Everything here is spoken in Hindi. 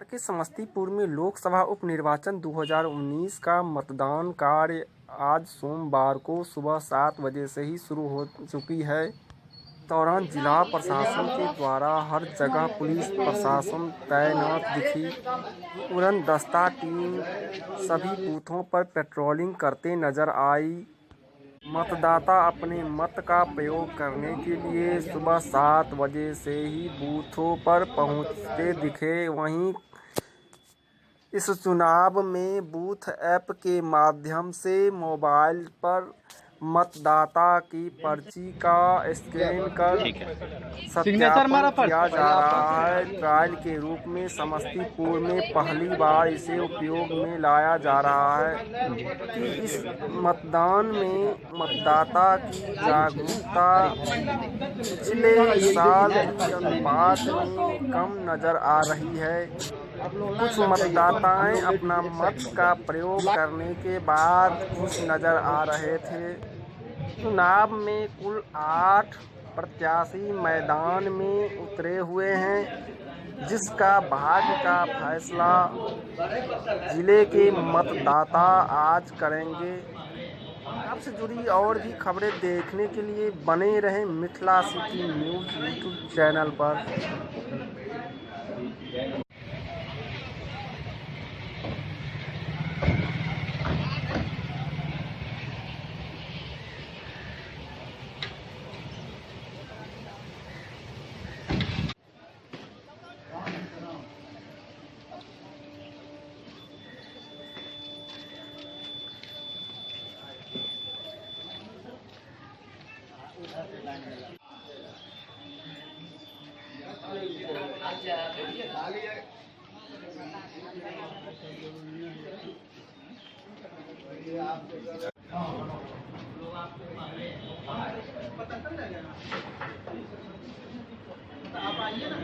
के समस्तीपुर में लोकसभा उपनिर्वाचन 2019 का मतदान कार्य आज सोमवार को सुबह 7 बजे से ही शुरू हो चुकी है। दौरान जिला प्रशासन के द्वारा हर जगह पुलिस प्रशासन तैनात दिखी। उड़नदस्ता टीम सभी बूथों पर पेट्रोलिंग करते नजर आई। मतदाता अपने मत का प्रयोग करने के लिए सुबह 7 बजे से ही बूथों पर पहुंचते दिखे। वहीं इस चुनाव में बूथ ऐप के माध्यम से मोबाइल पर मतदाता की पर्ची का स्कैन कर सत्यापन किया जा रहा है। ट्रायल के रूप में समस्तीपुर में पहली बार इसे उपयोग में लाया जा रहा है कि इस मतदान में मतदाता की जागरूकता पिछले साल के अनुपात में कम नजर आ रही है। कुछ मतदाताएं अपना मत का प्रयोग करने के बाद खुश नजर आ रहे थे। चुनाव में कुल 8 प्रत्याशी मैदान में उतरे हुए हैं, जिसका भाग्य का फैसला जिले के मतदाता आज करेंगे। आपसे जुड़ी और भी खबरें देखने के लिए बने रहें Mithila city news YouTube channel पर। आप आइए ना।